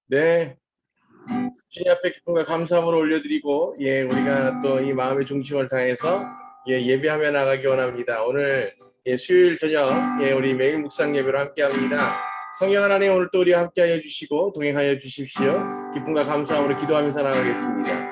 네, 주님 앞에 기쁨과 감사함으로 올려드리고, 우리가 또 이 마음의 중심을 다해서 예배하며 나가기 원합니다. 오늘 수요일 저녁 우리 매일 묵상 예배로 함께합니다. 성령 하나님, 오늘 또 우리와 함께하여 주시고 동행하여 주십시오. 기쁨과 감사함으로 기도하면서 나가겠습니다.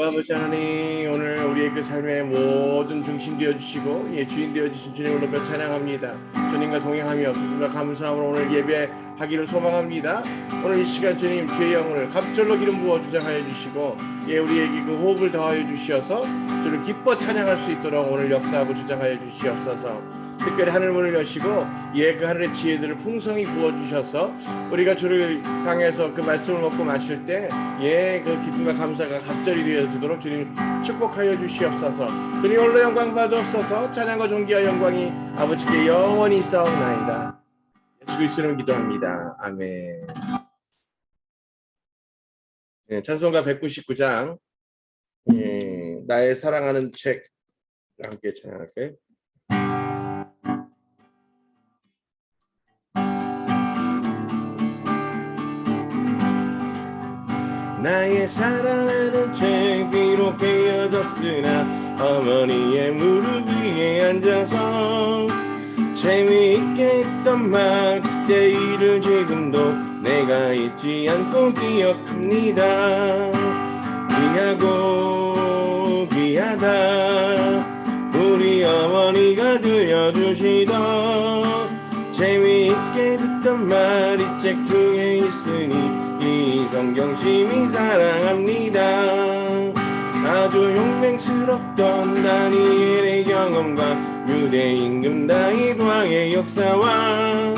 아버지 하나님, 오늘 우리의 그 삶의 모든 중심 되어주시고 주인 되어주신 주님을 높여 찬양합니다. 주님과 동행하며 기쁨과 감사함으로 오늘 예배하기를 소망합니다. 오늘 이 시간 주님 주의 영혼을 갑절로 기름 부어 주장하여 주시고 우리에게 그 호흡을 더하여 주시어서 주를 기뻐 찬양할 수 있도록 오늘 역사하고 주장하여 주시옵소서. 특별히 하늘 문을 여시고 그 하늘의 지혜들을 풍성히 부어주셔서 우리가 주를 향해서 그 말씀을 먹고 마실 때 그 기쁨과 감사가 갑절이 되어지도록 주님 축복하여 주시옵소서. 주님 홀로 영광 받으옵소서. 찬양과 존귀와 영광이 아버지께 영원히 있사옵나이다. 예수 그리스도로 기도합니다. 아멘. 찬송가 199장 나의 사랑하는 책 함께 찬양할게요. 나의 사랑하는 책 비록 깨어졌으나 어머니의 무릎 위에 앉아서 재미있게 했던 말 그때 일을 지금도 내가 잊지 않고 기억합니다. 귀하고 귀하다 우리 어머니가 들려주시던 재미있게 듣던 말 이 책 중에 있으니 이 성경 심히 사랑합니다. 아주 용맹스럽던 다니엘의 경험과 유대 임금 다윗 왕의 역사와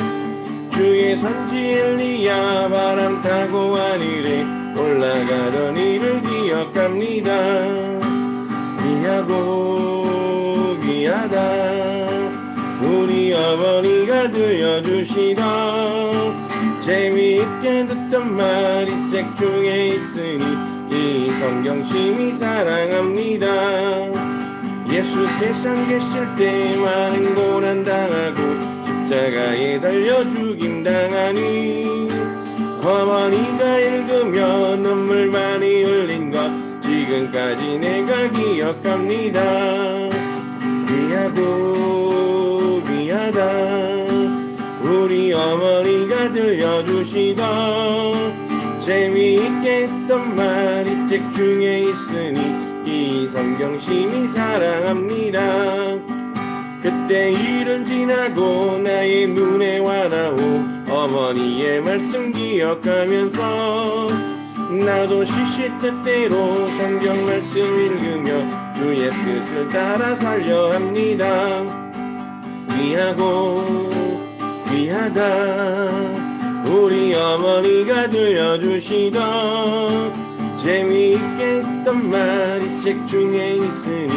주의 선지 엘리야 바람 타고 하늘에 올라가던 일을 기억합니다. 귀하고 귀하다 우리 어머니가 들려주시던 재미있게 듣던 말 이 책 중에 있으니 이 성경 심히 사랑합니다. 예수 세상 계실 때 많은 고난 당하고 십자가에 달려 죽임 당하니 어머니가 읽으며 눈물 많이 흘린 것 지금까지 내가 기억합니다. 귀하고 귀하다 우리 어머니가 들려주시던 재미있게 했던 말 이 책 중에 있으니 이 성경 심히 사랑합니다. 그때 일은 지나고 나의 눈에 와닿은 어머니의 말씀 기억하면서 나도 시시때때로 성경 말씀 읽으며 주의 뜻을 따라 살려 합니다. 귀하고 귀하다 우리 어머니가 들려주시던 재미있게 했던 말 이 책 중에 있으니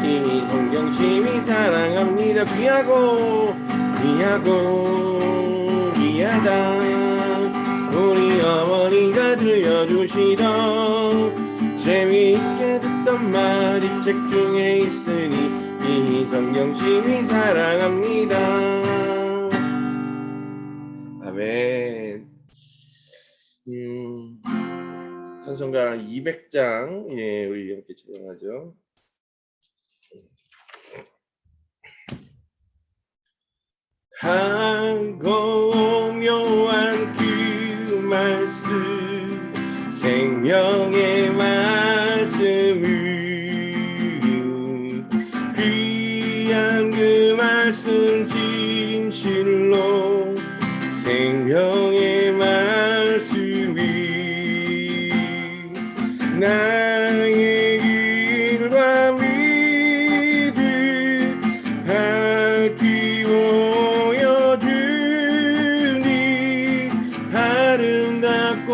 이 성경 심히 사랑합니다. 귀하고 귀하고 귀하다 우리 어머니가 들려주시던 재미있게 듣던 말 이 책 중에 있으니 이 성경 심히 사랑합니다. 아멘. 찬송가 200장 우리 함께 찬양하죠. 달고 묘한 그 말씀 생명의 말씀을 귀한 그 말씀 진실로 생명의 말씀이 나의 길과 믿음 밝히 보여주니 아름답고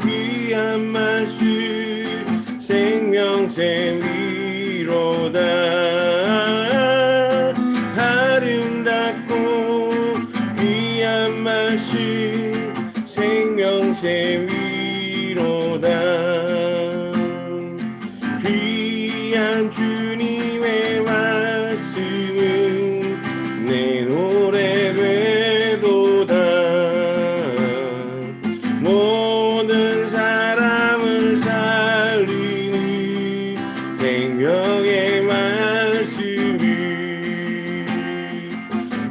귀한 말씀 생명샘 위로다. 아름답고 귀한 말씀 생명샘 위로다. 귀한 주님의 말씀은 내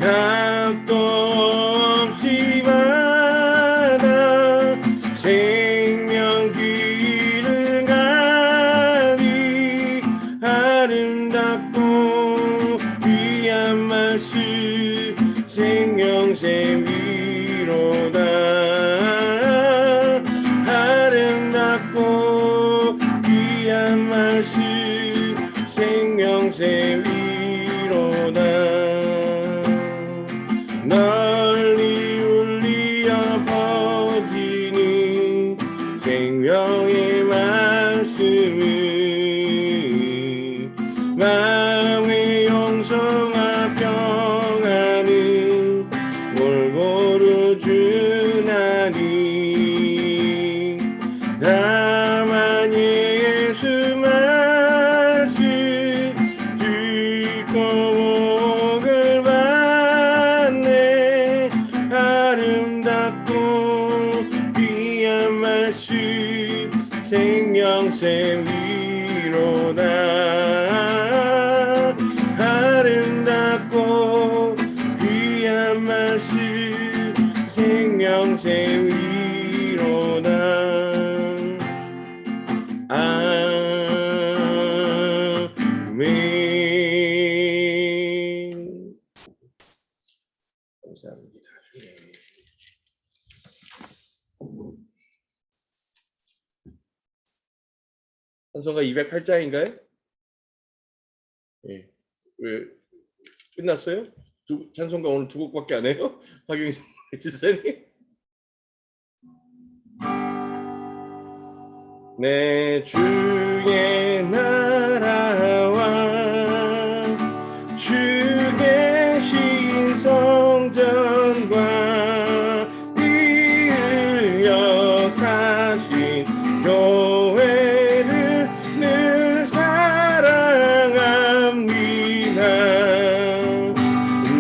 답도 없이 받아 생명 길을 가니 아름답고 귀한 말씀 생명샘 위로다 아름답고 귀한 말씀 생명샘 위로다 널리 울리어 퍼지는 생명의 말씀을 마음의 영성과 평안을 골고루 주나니 다만 예수 말씀 듣고 복을 받네 아름답고 귀한 말씀 생명샘 위로다 아름답고 귀한 말씀 생명샘 위로다 아멘. 감사합니다. 찬송가 208장인가요? 예. 왜 끝났어요? 찬송가 오늘 두 곡밖에 안 해요? 박영진 지사님? 내 주의 나라와 주 계신 성전과 이을려 사신 교회를 늘 사랑합니다.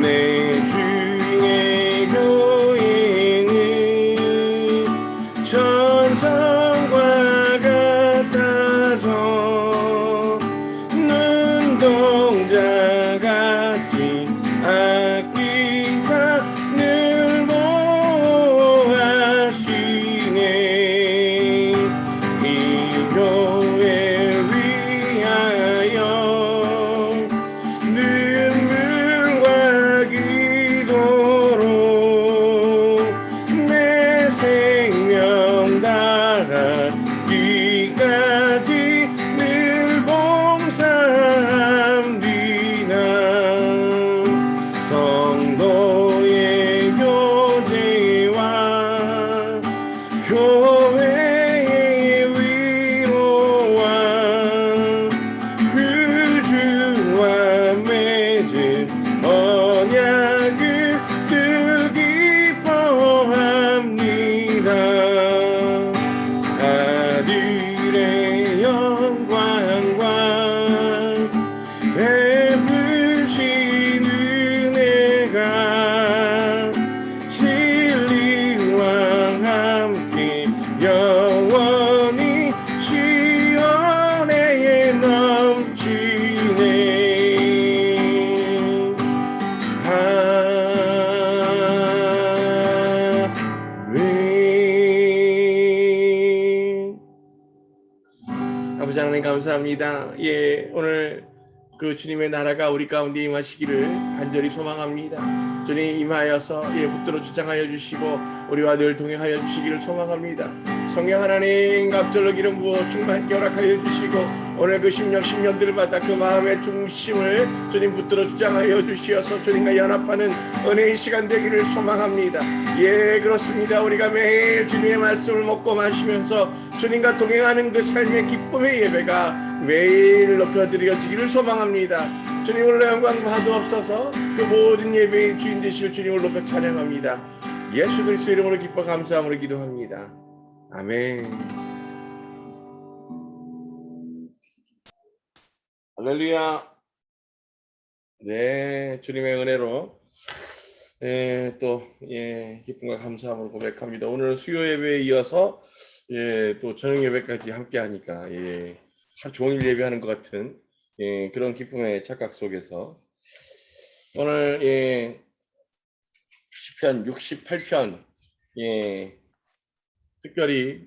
내 주의 교회는 천성과 같아서 눈동자 같이 아끼사 늘 보호하시네. 이 교회 위하여 눈물과 기도로 내 생명 다하기까지 늘 봉사합니다. 성도의 교제와 교회의 위로와 그 주와 맺은 언약을 늘 기뻐합니다. 아들의 영광과 베푸신 은혜가 진리와 함께 영원히 시원에 넘치네. 아멘. 아버지 하나님 감사합니다. 예, 오늘 그 주님의 나라가 우리 가운데 임하시기를 간절히 소망합니다. 주님 임하여서 예, 붙들어 주장하여 주시고 우리와 늘 동행하여 주시기를 소망합니다. 성령 하나님 갑절로 기름 부어 충만케 허락하여 주시고 오늘 그 심령 10년들마다 그 마음의 중심을 주님 붙들어 주장하여 주시어서 주님과 연합하는 은혜의 시간 되기를 소망합니다. 예, 그렇습니다. 우리가 매일 주님의 말씀을 먹고 마시면서 주님과 동행하는 그 삶의 기쁨의 예배가 매일 높여드려지기를 소망합니다. 주님 오늘 영광 받으옵소서. 그 모든 예배의 주인 되실 주님을 높여 찬양합니다. 예수 그리스도 이름으로 기뻐 감사함으로 기도합니다. 아멘. 할렐루야. 네, 주님의 은혜로 또 기쁨과 감사함을 고백합니다. 오늘 수요 예배에 이어서 또 저녁 예배까지 함께 하니까 하루 종일 예배하는 것 같은 그런 기쁨의 착각 속에서 오늘 시편 68편 특별히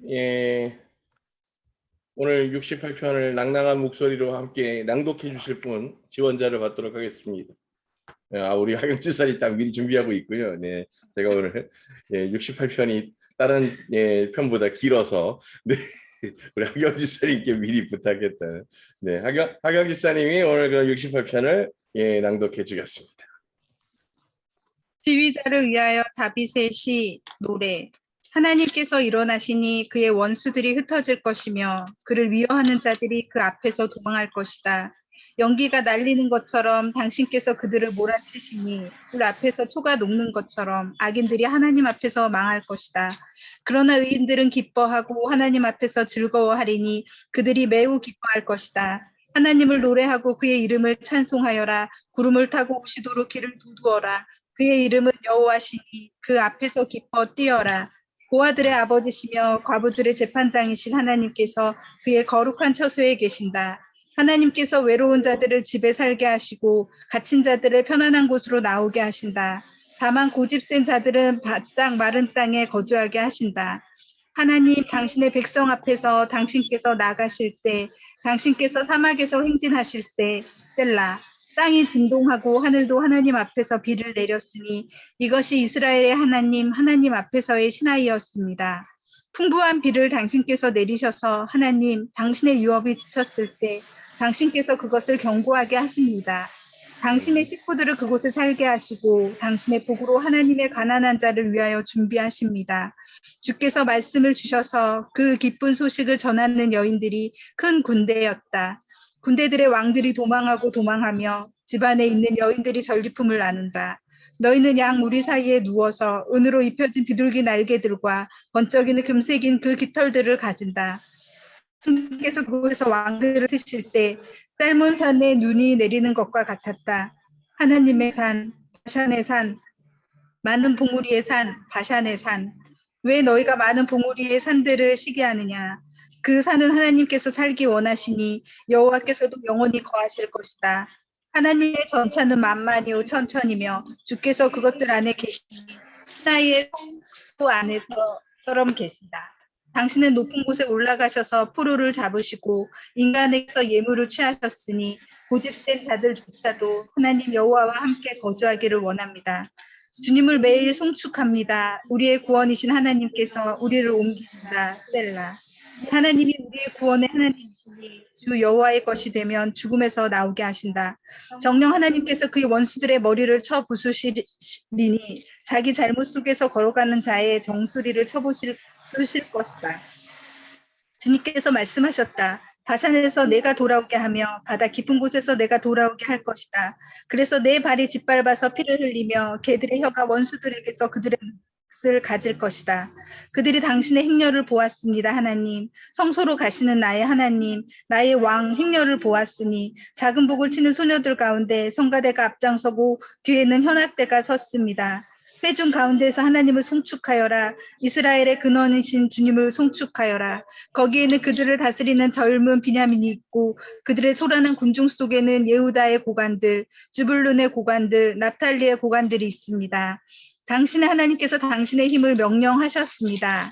오늘 68편을 낭낭한 목소리로 함께 낭독해 주실 분 지원자를 받도록 하겠습니다. 우리 하경지사님 딱 미리 준비하고 있고요. 네, 제가 오늘 68편이 다른 편보다 길어서 네, 우리 하경지사님께 미리 부탁했다. 네, 하경지사님이 오늘 그 68편을 낭독해 주겠습니다. 지휘자를 위하여 다윗의 시 노래. 하나님께서 일어나시니 그의 원수들이 흩어질 것이며 그를 위협하는 자들이 그 앞에서 도망할 것이다. 연기가 날리는 것처럼 당신께서 그들을 몰아치시니 불 앞에서 초가 녹는 것처럼 악인들이 하나님 앞에서 망할 것이다. 그러나 의인들은 기뻐하고 하나님 앞에서 즐거워하리니 그들이 매우 기뻐할 것이다. 하나님을 노래하고 그의 이름을 찬송하여라. 구름을 타고 오시도록 길을 도두어라. 그의 이름은 여호와시니 그 앞에서 기뻐 뛰어라. 고아들의 아버지시며 과부들의 재판장이신 하나님께서 그의 거룩한 처소에 계신다. 하나님께서 외로운 자들을 집에 살게 하시고 갇힌 자들을 편안한 곳으로 나오게 하신다. 다만 고집센 자들은 바짝 마른 땅에 거주하게 하신다. 하나님, 당신의 백성 앞에서 당신께서 나가실 때, 당신께서 사막에서 행진하실 때, 셀라. 땅이 진동하고 하늘도 하나님 앞에서 비를 내렸으니 이것이 이스라엘의 하나님 앞에서의 신하이었습니다. 풍부한 비를 당신께서 내리셔서 하나님 당신의 유업이 지쳤을 때 당신께서 그것을 견고하게 하십니다. 당신의 식구들을 그곳에 살게 하시고 당신의 복으로 하나님의 가난한 자를 위하여 준비하십니다. 주께서 말씀을 주셔서 그 기쁜 소식을 전하는 여인들이 큰 군대였다. 군대들의 왕들이 도망하며 집안에 있는 여인들이 전리품을 나눈다. 너희는 양 우리 사이에 누워서 은으로 입혀진 비둘기 날개들과 번쩍이는 금색인 그 깃털들을 가진다. 주께서 그곳에서 왕들을 트실 때 삶은 산에 눈이 내리는 것과 같았다. 하나님의 산, 바산의 산, 많은 봉우리의 산, 바산의 산. 왜 너희가 많은 봉우리의 산들을 시기하느냐? 그 산은 하나님께서 살기 원하시니 여호와께서도 영원히 거하실 것이다. 하나님의 전차는 만만이요 천천이며 주께서 그것들 안에 계시니 신하의 성소 안에서처럼 계신다. 당신은 높은 곳에 올라가셔서 포로를 잡으시고 인간에게서 예물을 취하셨으니 고집센 자들조차도 하나님 여호와와 함께 거주하기를 원합니다. 주님을 매일 송축합니다. 우리의 구원이신 하나님께서 우리를 옮기신다. 셀라. 하나님이 우리의 구원의 하나님이시니 주 여호와의 것이 되면 죽음에서 나오게 하신다. 정녕 하나님께서 그의 원수들의 머리를 쳐 부수시리니 자기 잘못 속에서 걸어가는 자의 정수리를 쳐 부수실 것이다. 주님께서 말씀하셨다. 바산에서 내가 돌아오게 하며 바다 깊은 곳에서 내가 돌아오게 할 것이다. 그래서 내 발이 짓밟아서 피를 흘리며 개들의 혀가 원수들에게서 그들의 몫을 가질 것이다. 그들이 당신의 행렬을 보았습니다. 하나님. 성소로 가시는 나의 하나님, 나의 왕 행렬을 보았으니 작은 북을 치는 소녀들 가운데 성가대가 앞장서고 뒤에는 현악대가 섰습니다. 회중 가운데서 하나님을 송축하여라. 이스라엘의 근원이신 주님을 송축하여라. 거기에는 그들을 다스리는 젊은 비냐민이 있고 그들의 소란한 군중 속에는 예후다의 고관들, 주불룬의 고관들, 납탈리의 고관들이 있습니다. 당신의 하나님께서 당신의 힘을 명령하셨습니다.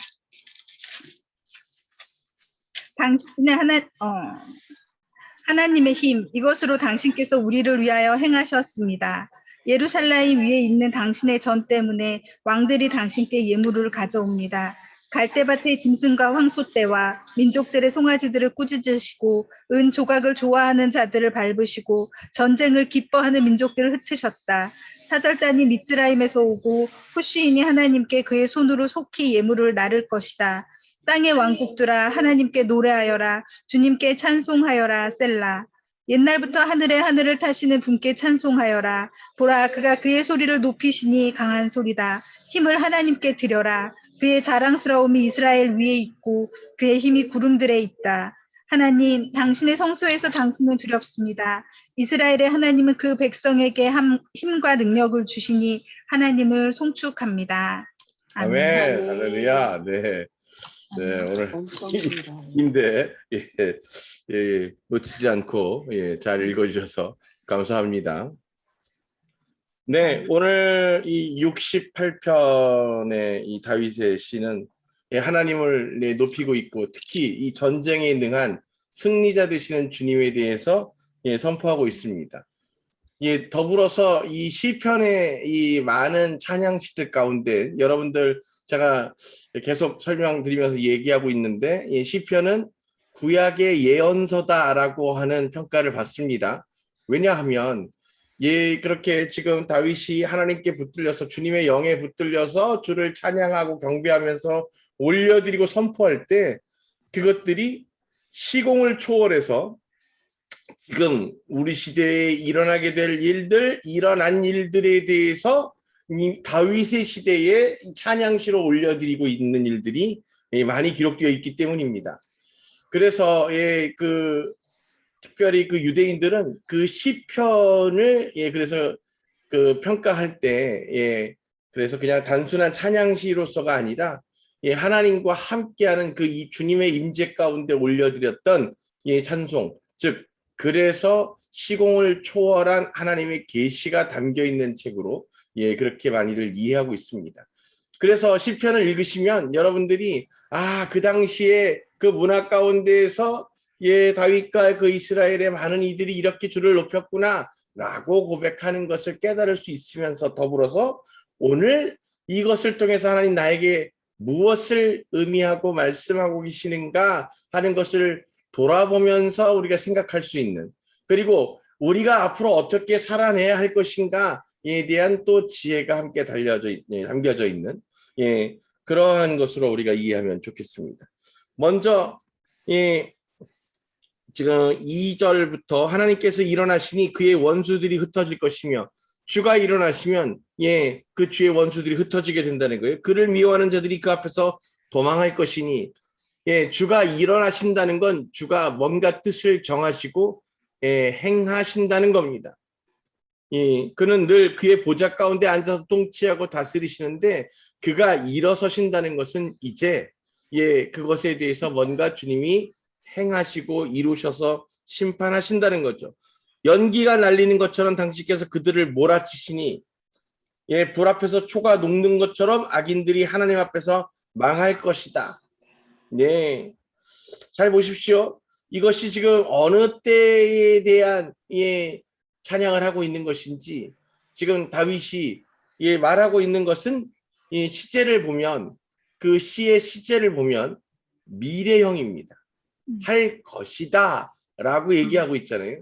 당신의 하나님의 힘, 이것으로 당신께서 우리를 위하여 행하셨습니다. 예루살렘 위에 있는 당신의 전 때문에 왕들이 당신께 예물을 가져옵니다. 갈대밭의 짐승과 황소떼와 민족들의 송아지들을 꾸짖으시고 은 조각을 좋아하는 자들을 밟으시고 전쟁을 기뻐하는 민족들을 흩으셨다. 사절단이 미츠라임에서 오고 푸시인이 하나님께 그의 손으로 속히 예물을 나를 것이다. 땅의 왕국들아 하나님께 노래하여라. 주님께 찬송하여라. 셀라. 옛날부터 하늘을 타시는 분께 찬송하여라. 보라, 그가 그의 소리를 높이시니 강한 소리다. 힘을 하나님께 드려라. 그의 자랑스러움이 이스라엘 위에 있고 그의 힘이 구름들에 있다. 하나님, 당신의 성소에서 당신은 두렵습니다. 이스라엘의 하나님은 그 백성에게 힘과 능력을 주시니 하나님을 송축합니다. 아멘. 할렐루야. 네. 네, 오늘 긴데 놓치지 않고 잘 읽어주셔서 감사합니다. 네, 오늘 이 68편의 이 다윗의 시는 하나님을 높이고 있고 특히 이 전쟁에 능한 승리자 되시는 주님에 대해서 선포하고 있습니다. 더불어서 이 시편의 이 많은 찬양시들 가운데 여러분들 제가 계속 설명드리면서 얘기하고 있는데 이 시편은 구약의 예언서다라고 하는 평가를 받습니다. 왜냐하면 그렇게 지금 다윗이 하나님께 붙들려서 주님의 영에 붙들려서 주를 찬양하고 경배하면서 올려드리고 선포할 때 그것들이 시공을 초월해서 지금 우리 시대에 일어나게 될 일들, 일어난 일들에 대해서 이 다윗의 시대에 찬양시로 올려드리고 있는 일들이 많이 기록되어 있기 때문입니다. 그래서 특별히 그 유대인들은 그 시편을 그래서 그 평가할 때 그래서 그냥 단순한 찬양시로서가 아니라 하나님과 함께하는 그 이 주님의 임재 가운데 올려드렸던 찬송, 즉 그래서 시공을 초월한 하나님의 계시가 담겨 있는 책으로 그렇게 많이들 이해하고 있습니다. 그래서 시편을 읽으시면 여러분들이 그 당시에 그 문화 가운데에서 다윗과 그 이스라엘의 많은 이들이 이렇게 주를 높였구나 라고 고백하는 것을 깨달을 수 있으면서 더불어서 오늘 이것을 통해서 하나님 나에게 무엇을 의미하고 말씀하고 계시는가 하는 것을 돌아보면서 우리가 생각할 수 있는, 그리고 우리가 앞으로 어떻게 살아내야 할 것인가에 대한 또 지혜가 함께 담겨져 있는 그러한 것으로 우리가 이해하면 좋겠습니다. 먼저 지금 2절부터 하나님께서 일어나시니 그의 원수들이 흩어질 것이며 주가 일어나시면 그 주의 원수들이 흩어지게 된다는 거예요. 그를 미워하는 자들이 그 앞에서 도망할 것이니 주가 일어나신다는 건 주가 뭔가 뜻을 정하시고 행하신다는 겁니다. 그는 늘 그의 보좌 가운데 앉아서 통치하고 다스리시는데 그가 일어서신다는 것은 이제 그것에 대해서 뭔가 주님이 행하시고 이루셔서 심판하신다는 거죠. 연기가 날리는 것처럼 당신께서 그들을 몰아치시니 불 앞에서 초가 녹는 것처럼 악인들이 하나님 앞에서 망할 것이다. 네, 잘 보십시오. 이것이 지금 어느 때에 대한 찬양을 하고 있는 것인지, 지금 다윗이 말하고 있는 것은 시제를 보면, 그 시의 시제를 보면 미래형입니다. 할 것이다 라고 얘기하고 있잖아요.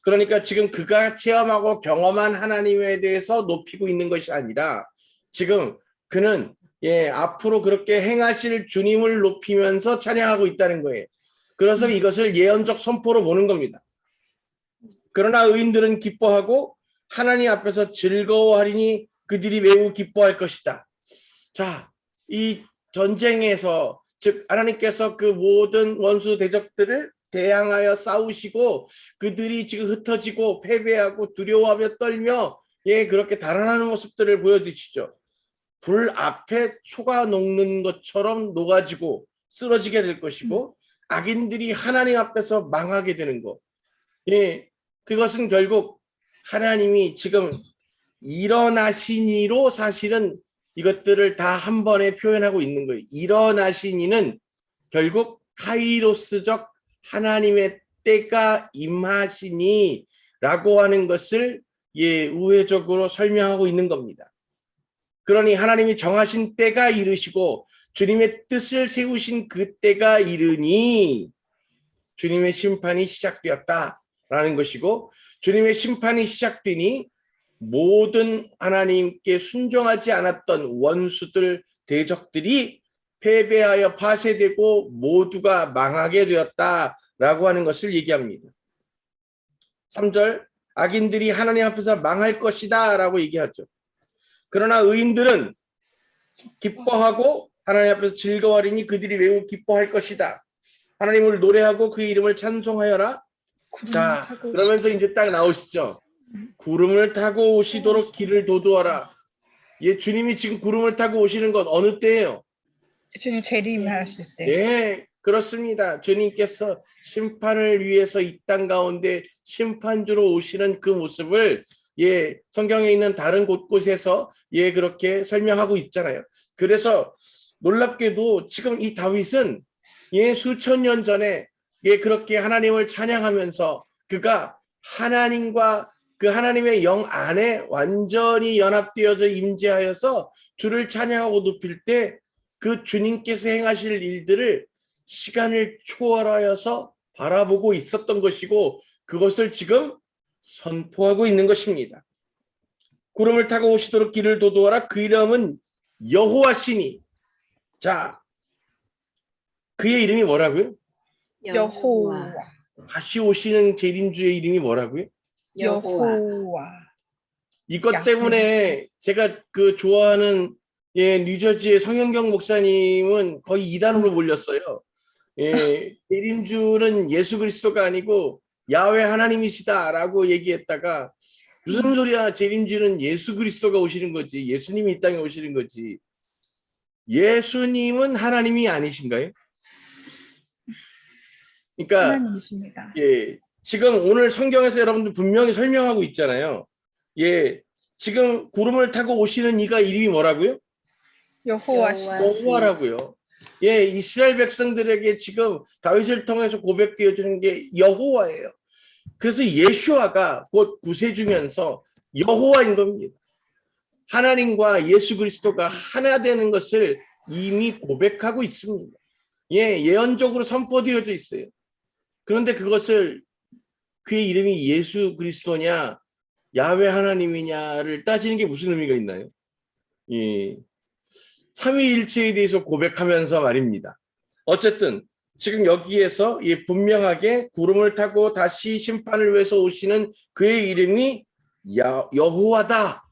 그러니까 지금 그가 체험하고 경험한 하나님에 대해서 높이고 있는 것이 아니라 지금 그는 앞으로 그렇게 행하실 주님을 높이면서 찬양하고 있다는 거예요. 그래서 이것을 예언적 선포로 보는 겁니다. 그러나 의인들은 기뻐하고 하나님 앞에서 즐거워하리니 그들이 매우 기뻐할 것이다. 자, 이 전쟁에서 즉 하나님께서 그 모든 원수 대적들을 대항하여 싸우시고 그들이 지금 흩어지고 패배하고 두려워하며 떨며 그렇게 달아나는 모습들을 보여주시죠. 불 앞에 초가 녹는 것처럼 녹아지고 쓰러지게 될 것이고 악인들이 하나님 앞에서 망하게 되는 것. 그것은 결국 하나님이 지금 일어나시니로 사실은 이것들을 다 한 번에 표현하고 있는 거예요. 일어나시니는 결국 카이로스적 하나님의 때가 임하시니 라고 하는 것을 우회적으로 설명하고 있는 겁니다. 그러니 하나님이 정하신 때가 이르시고 주님의 뜻을 세우신 그 때가 이르니 주님의 심판이 시작되었다라는 것이고, 주님의 심판이 시작되니 모든 하나님께 순종하지 않았던 원수들, 대적들이 패배하여 파쇄되고 모두가 망하게 되었다라고 하는 것을 얘기합니다. 3절, 악인들이 하나님 앞에서 망할 것이다 라고 얘기하죠. 그러나 의인들은 기뻐하고 하나님 앞에서 즐거워하리니 그들이 매우 기뻐할 것이다. 하나님을 노래하고 그 이름을 찬송하여라. 자, 그러면서 이제 딱 나오시죠. 구름을 타고 오시도록 길을 도두어라. 주님이 지금 구름을 타고 오시는 건 어느 때예요? 주님 재림하실 때. 네, 그렇습니다. 주님께서 심판을 위해서 이 땅 가운데 심판주로 오시는 그 모습을 예, 성경에 있는 다른 곳곳에서 예, 그렇게 설명하고 있잖아요. 그래서 놀랍게도 지금 이 다윗은 예, 수천 년 전에 예, 그렇게 하나님을 찬양하면서 그가 하나님과 그 하나님의 영 안에 완전히 연합되어져 임재하여서 주를 찬양하고 높일 때 그 주님께서 행하실 일들을 시간을 초월하여서 바라보고 있었던 것이고 그것을 지금 선포하고 있는 것입니다. 구름을 타고 오시도록 길을 도도하라. 그 이름은 여호와시니. 자, 그의 이름이 뭐라고요? 여호와. 다시 오시는 재림주의 이름이 뭐라고요? 여호와. 이것 야훼. 때문에 제가 그 좋아하는 예, 뉴저지의 성현경 목사님은 거의 이단으로 몰렸어요. 예, 재림주는 예수 그리스도가 아니고 야훼 하나님이시다라고 얘기했다가 무슨 소리야? 재림주는 예수 그리스도가 오시는 거지. 예수님이 이 땅에 오시는 거지. 예수님은 하나님이 아니신가요? 그러니까 하나님이십니다. 예, 지금 오늘 성경에서 여러분들 분명히 설명하고 있잖아요. 예, 지금 구름을 타고 오시는 이가 이름이 뭐라고요? 여호와시다. 여호와라고요. 예, 이스라엘 백성들에게 지금 다윗을 통해서 고백되어지는 게 여호와예요. 그래서 예수아가 곧 구세주면서 여호와인 겁니다. 하나님과 예수 그리스도가 하나 되는 것을 이미 고백하고 있습니다. 예, 예언적으로 선포되어져 있어요. 그런데 그것을 그의 이름이 예수 그리스도냐 야훼 하나님이냐를 따지는 게 무슨 의미가 있나요? 예, 삼위일체에 대해서 고백하면서 말입니다. 어쨌든 지금 여기에서 예, 분명하게 구름을 타고 다시 심판을 위해서 오시는 그의 이름이 여호와다.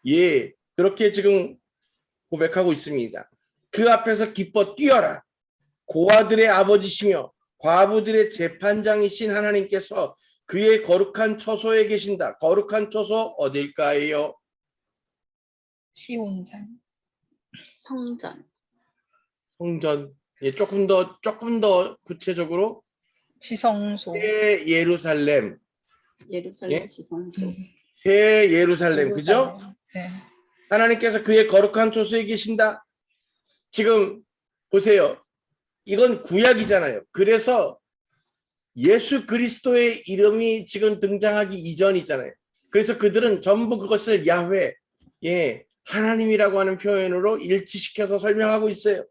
예, 그렇게 지금 고백하고 있습니다. 그 앞에서 기뻐 뛰어라. 고아들의 아버지시며 과부들의 재판장이신 하나님께서 그의 거룩한 처소에 계신다. 거룩한 처소 어딜까요? 시온산. 성전. 성전. 예, 조금 더 구체적으로 지성소. 새 예루살렘. 예루살렘 예? 지성소. 새 예루살렘. 그죠? 네. 하나님께서 그의 거룩한 처소에 계신다. 지금 보세요. 이건 구약이잖아요. 그래서 예수 그리스도의 이름이 지금 등장하기 이전이잖아요. 그래서 그들은 전부 그것을 야훼, 예, 하나님이라고 하는 표현으로 일치시켜서 설명하고 있어요.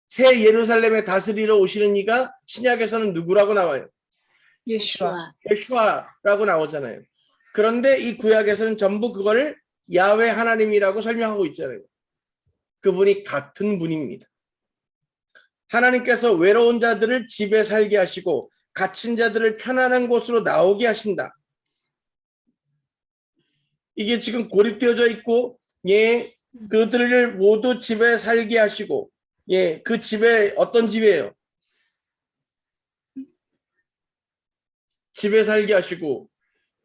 새 예루살렘에 다스리러 오시는 이가 신약에서는 누구라고 나와요? 예수아. 예수아라고 나오잖아요. 그런데 이 구약에서는 전부 그거를 야훼 하나님이라고 설명하고 있잖아요. 그분이 같은 분입니다. 하나님께서 외로운 자들을 집에 살게 하시고 갇힌 자들을 편안한 곳으로 나오게 하신다. 이게 지금 고립되어져 있고 예, 그들을 모두 집에 살게 하시고 예, 그 집에 어떤 집이에요? 집에 살게 하시고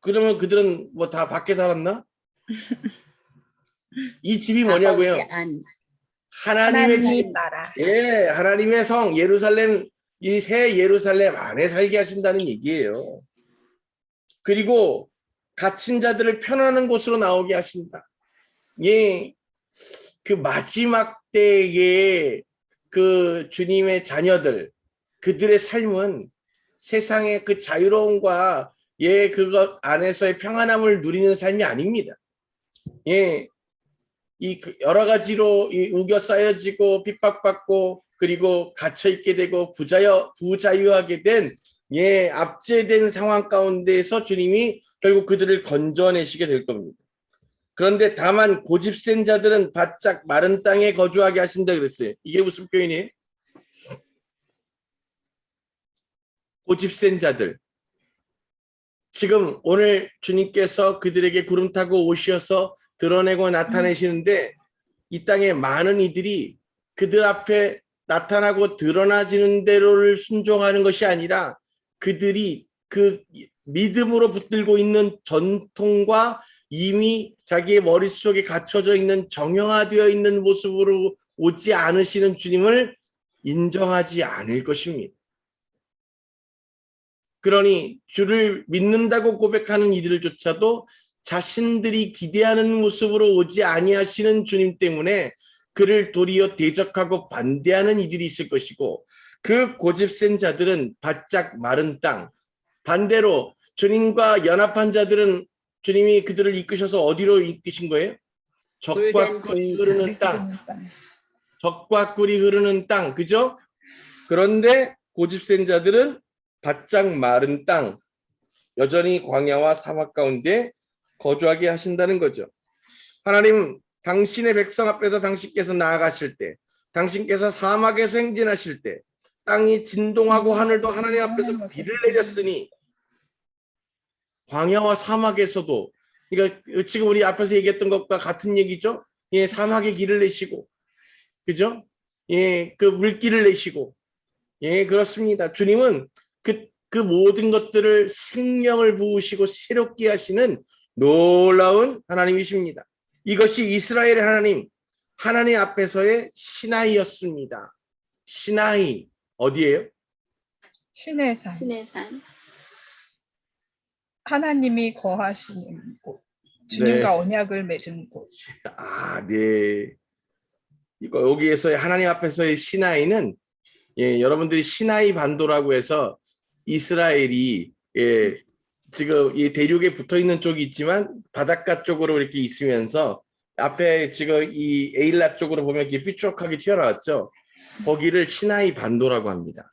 그러면 그들은 뭐 다 밖에 살았나? 이 집이 뭐냐고요? 아버지 안. 하나님의 집. 하나님 나라. 예, 하나님의 성 예루살렘 이 새 예루살렘 안에 살게 하신다는 얘기예요. 그리고 갇힌 자들을 편안한 곳으로 나오게 하신다. 예, 그 마지막 때에 그 주님의 자녀들 그들의 삶은 세상의 그 자유로움과 예, 그것 안에서의 평안함을 누리는 삶이 아닙니다. 예, 이 여러 가지로 우겨 쌓여지고 핍박받고 그리고 갇혀 있게 되고 부자유하게 된 예, 압제된 상황 가운데에서 주님이 결국 그들을 건져내시게 될 겁니다. 그런데 다만 고집센 자들은 바짝 마른 땅에 거주하게 하신다 그랬어요. 이게 무슨 표현이에요? 고집센 자들. 지금 오늘 주님께서 그들에게 구름 타고 오셔서 드러내고 나타내시는데 이 땅에 많은 이들이 그들 앞에 나타나고 드러나지는 대로를 순종하는 것이 아니라 그들이 그 믿음으로 붙들고 있는 전통과 이미 자기의 머릿속에 갖춰져 있는 정형화되어 있는 모습으로 오지 않으시는 주님을 인정하지 않을 것입니다. 그러니 주를 믿는다고 고백하는 이들조차도 자신들이 기대하는 모습으로 오지 아니하시는 주님 때문에 그를 도리어 대적하고 반대하는 이들이 있을 것이고, 그 고집센 자들은 바짝 마른 땅, 반대로 주님과 연합한 자들은 주님이 그들을 이끄셔서 어디로 이끄신 거예요? 적과 물된 꿀이 동산. 흐르는 땅, 적과 꿀이 흐르는 땅, 그죠? 그런데 고집센 자들은 바짝 마른 땅, 여전히 광야와 사막 가운데 거주하게 하신다는 거죠. 하나님, 당신의 백성 앞에서 당신께서 나아가실 때, 당신께서 사막에서 행진하실 때, 땅이 진동하고 하늘도 하나님 앞에서 비를 내렸으니, 광야와 사막에서도, 그러니까 지금 우리 앞에서 얘기했던 것과 같은 얘기죠. 예, 사막에 길을 내시고, 그죠? 예, 그 물길을 내시고, 예, 그렇습니다. 주님은 그 모든 것들을 생명을 부으시고 새롭게 하시는 놀라운 하나님이십니다. 이것이 이스라엘의 하나님, 하나님 앞에서의 시나이였습니다. 시나이, 어디예요? 신의 산, 신의 산. 하나님이 거하시는 곳, 네. 주님과 언약을 맺은 곳. 아, 네. 이거 여기에서의 하나님 앞에서의 시나이는, 예, 여러분들이 시나이 반도라고 해서 이스라엘이, 예, 지금 이 대륙에 붙어 있는 쪽이 있지만 바닷가 쪽으로 이렇게 있으면서 앞에 지금 이 에일라 쪽으로 보면 이렇게 삐쭉하게 튀어나왔죠. 거기를 시나이 반도라고 합니다.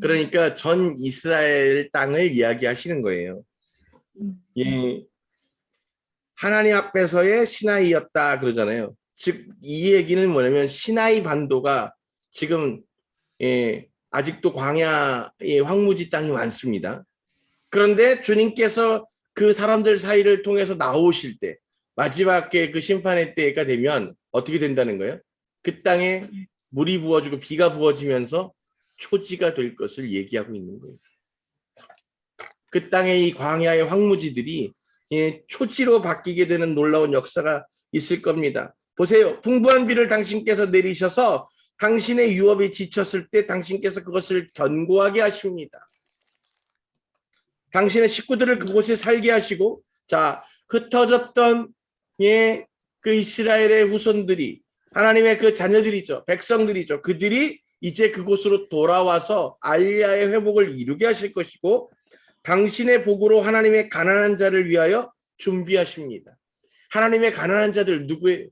그러니까 전 이스라엘 땅을 이야기하시는 거예요. 예, 하나님 앞에서의 시나이였다 그러잖아요. 즉 이 얘기는 뭐냐면 시나이 반도가 지금, 예, 아직도 광야의 황무지 땅이 많습니다. 그런데 주님께서 그 사람들 사이를 통해서 나오실 때, 마지막에 그 심판의 때가 되면 어떻게 된다는 거예요? 그 땅에 물이 부어지고 비가 부어지면서 초지가 될 것을 얘기하고 있는 거예요. 그 땅의 이 광야의 황무지들이, 예, 초지로 바뀌게 되는 놀라운 역사가 있을 겁니다. 보세요. 풍부한 비를 당신께서 내리셔서 당신의 유업이 지쳤을 때 당신께서 그것을 견고하게 하십니다. 당신의 식구들을 그곳에 살게 하시고, 자, 흩어졌던, 예, 그 이스라엘의 후손들이, 하나님의 그 자녀들이죠. 백성들이죠. 그들이 이제 그곳으로 돌아와서 알리아의 회복을 이루게 하실 것이고, 당신의 복으로 하나님의 가난한 자를 위하여 준비하십니다. 하나님의 가난한 자들 누구예요?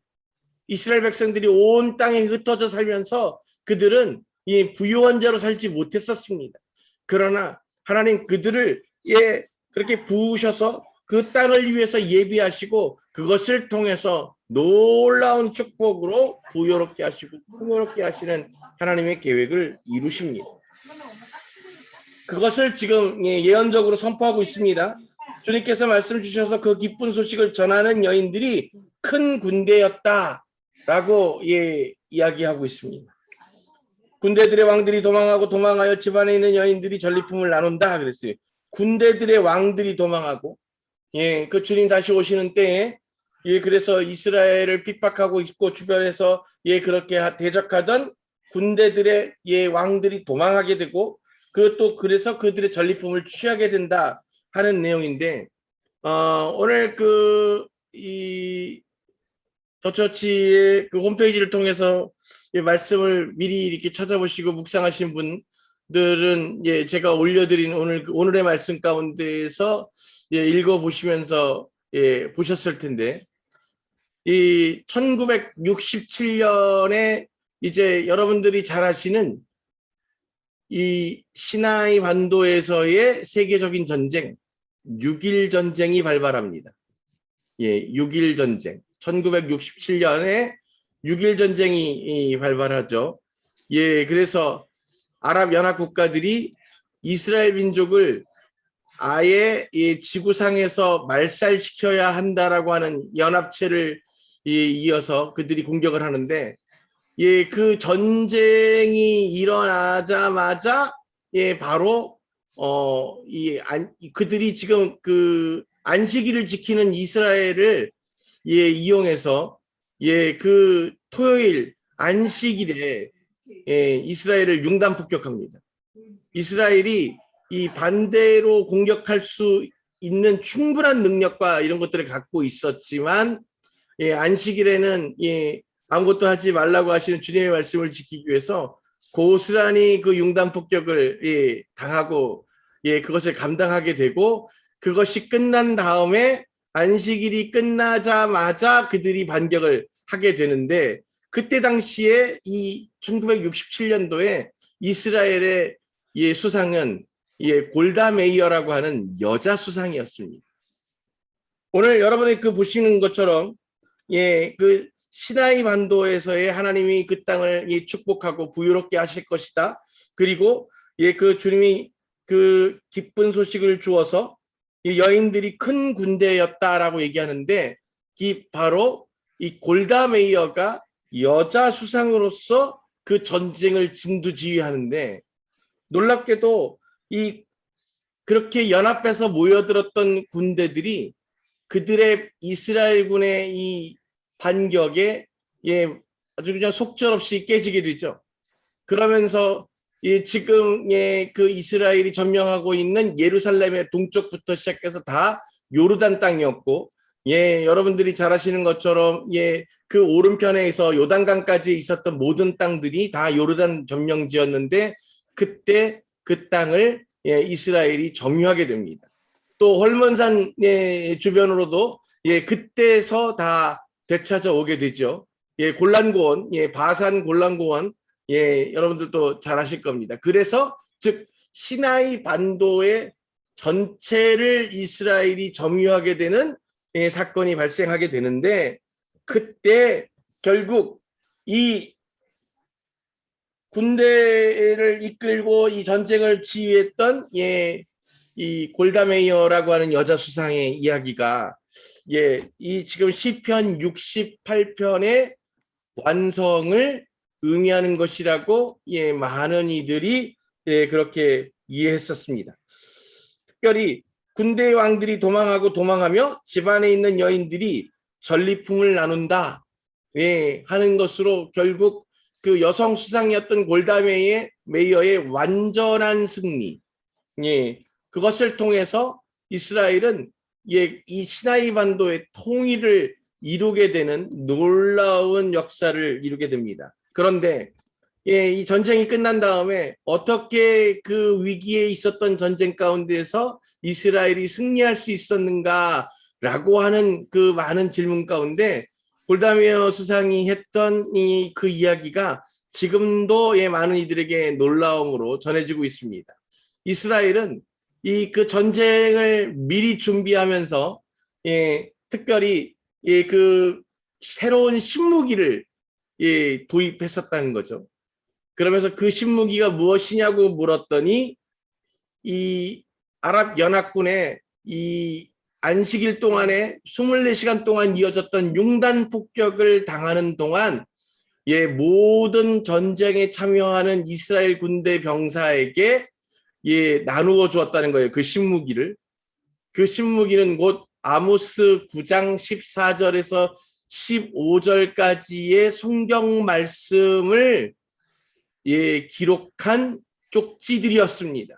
이스라엘 백성들이 온 땅에 흩어져 살면서 그들은 이 부유한 자로 살지 못했었습니다. 그러나 하나님 그들을, 예, 그렇게 부으셔서 그 땅을 위해서 예비하시고 그것을 통해서 놀라운 축복으로 부유롭게 하시고 풍요롭게 하시는 하나님의 계획을 이루십니다. 그것을 지금, 예, 예언적으로 선포하고 있습니다. 주님께서 말씀 주셔서 그 기쁜 소식을 전하는 여인들이 큰 군대였다라고, 예, 이야기하고 있습니다. 군대들의 왕들이 도망하여 집안에 있는 여인들이 전리품을 나눈다 그랬어요. 군대들의 왕들이 도망하고, 예, 그 주님 다시 오시는 때에, 예, 그래서 이스라엘을 핍박하고 있고 주변에서, 예, 그렇게 대적하던 군대들의, 예, 왕들이 도망하게 되고, 그것도 그래서 그들의 전리품을 취하게 된다 하는 내용인데, 오늘 이 더처치의 그 홈페이지를 통해서, 예, 말씀을 미리 이렇게 찾아보시고 묵상하신 분들은, 예, 제가 올려드린 오늘의 말씀 가운데에서, 예, 읽어보시면서, 예, 보셨을 텐데, 이 1967년에 이제 여러분들이 잘 아시는 이 시나이 반도에서의 세계적인 전쟁, 6.1 전쟁이 발발합니다. 예, 6.1 전쟁. 1967년에 6.1 전쟁이 발발하죠. 예, 그래서 아랍 연합 국가들이 이스라엘 민족을 아예 이 지구상에서 말살시켜야 한다라고 하는 연합체를 이어서 그들이 공격을 하는데, 예, 그 전쟁이 일어나자마자, 예, 바로 그들이 지금 그 안식일을 지키는 이스라엘을, 예, 이용해서, 예, 그 토요일 안식일에, 예, 이스라엘을 융단 폭격합니다. 이스라엘이 이 반대로 공격할 수 있는 충분한 능력과 이런 것들을 갖고 있었지만 예, 안식일에는 예, 아무것도 하지 말라고 하시는 주님의 말씀을 지키기 위해서 고스란히 그 융단 폭격을 예, 당하고 예, 그것을 감당하게 되고 그것이 끝난 다음에 안식일이 끝나자마자 그들이 반격을 하게 되는데 그때 당시에 이 1967년도에 이스라엘의 예, 수상은 예, 골다 메이어라고 하는 여자 수상이었습니다. 오늘 여러분이 그 보시는 것처럼 예, 그 시나이 반도에서의 하나님이 그 땅을 예, 축복하고 부유롭게 하실 것이다. 그리고 예, 그 주님이 그 기쁜 소식을 주어서 이 여인들이 큰 군대였다라고 얘기하는데 이 바로 이 골다 메이어가 여자 수상으로서 그 전쟁을 진두지휘하는데 놀랍게도 이 그렇게 연합해서 모여들었던 군대들이 그들의 이스라엘군의 이 반격에 예, 아주 그냥 속절없이 깨지게 되죠. 그러면서 예, 지금 예, 그 이스라엘이 점령하고 있는 예루살렘의 동쪽부터 시작해서 다 요르단 땅이었고 예, 여러분들이 잘 아시는 것처럼 예, 그 오른편에서 요단강까지 있었던 모든 땅들이 다 요르단 점령지였는데 그때 그 땅을 예, 이스라엘이 점유하게 됩니다. 또 헐몬산 예, 주변으로도 예, 그때서 다 되찾아 오게 되죠. 예, 골란고원, 예, 바산 골란고원, 예, 여러분들도 잘 아실 겁니다. 그래서 즉 시나이 반도의 전체를 이스라엘이 점유하게 되는 예, 사건이 발생하게 되는데 그때 결국 이 군대를 이끌고 이 전쟁을 지휘했던 예, 이 골다 메이어라고 하는 여자 수상의 이야기가 예, 이 지금 시편 68편의 완성을 의미하는 것이라고 예, 많은 이들이 예, 그렇게 이해했었습니다. 특별히 군대의 왕들이 도망하며 집안에 있는 여인들이 전리품을 나눈다 예, 하는 것으로 결국 그 여성 수상이었던 골다 메이어의 완전한 승리 예, 그것을 통해서 이스라엘은 예, 이 시나이 반도의 통일을 이루게 되는 놀라운 역사를 이루게 됩니다. 그런데 예, 이 전쟁이 끝난 다음에 어떻게 그 위기에 있었던 전쟁 가운데서 이스라엘이 승리할 수 있었는가라고 하는 그 많은 질문 가운데 골다 메이어 수상이 했던 이 그 이야기가 지금도 예, 많은 이들에게 놀라움으로 전해지고 있습니다. 이스라엘은 이 그 전쟁을 미리 준비하면서 예, 특별히 예, 그 새로운 신무기를 예, 도입했었다는 거죠. 그러면서 그 신무기가 무엇이냐고 물었더니 이 아랍 연합군의 이 안식일 동안에 24시간 동안 이어졌던 융단 폭격을 당하는 동안 예, 모든 전쟁에 참여하는 이스라엘 군대 병사에게 예, 나누어 주었다는 거예요. 그 신무기를. 그 신무기는 곧 아모스 9장 14절에서 15절까지의 성경 말씀을 예, 기록한 쪽지들이었습니다.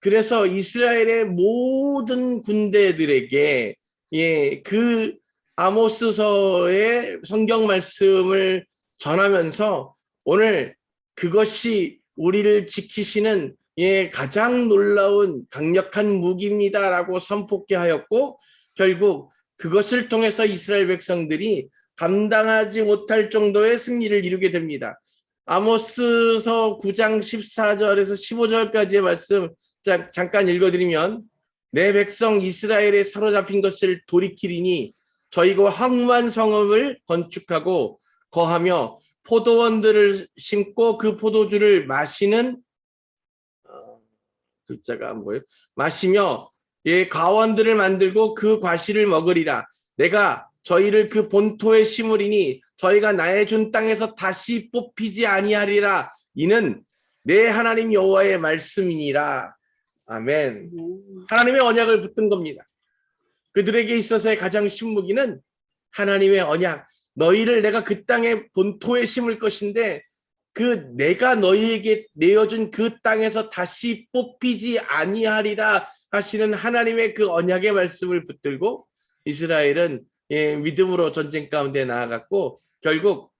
그래서 이스라엘의 모든 군대들에게 예, 그 아모스서의 성경 말씀을 전하면서 오늘 그것이 우리를 지키시는 예, 가장 놀라운 강력한 무기입니다라고 선포케 하였고 결국 그것을 통해서 이스라엘 백성들이 감당하지 못할 정도의 승리를 이루게 됩니다. 아모스서 9장 14절에서 15절까지의 말씀 잠깐 읽어드리면 내 백성 이스라엘에 사로잡힌 것을 돌이키리니 저희가 황무한 성읍을 건축하고 거하며 포도원들을 심고 그 포도주를 마시는 글자가 뭐예요? 마시며 예, 가원들을 만들고 그 과실을 먹으리라. 내가 저희를 그 본토에 심으리니 저희가 나의 준 땅에서 다시 뽑히지 아니하리라. 이는 내 하나님 여호와의 말씀이니라. 아멘. 하나님의 언약을 붙든 겁니다. 그들에게 있어서의 가장 신무기는 하나님의 언약. 너희를 내가 그 땅의 본토에 심을 것인데 그 내가 너희에게 내어준 그 땅에서 다시 뽑히지 아니하리라 하시는 하나님의 그 언약의 말씀을 붙들고 이스라엘은 믿음으로 전쟁 가운데 나아갔고 결국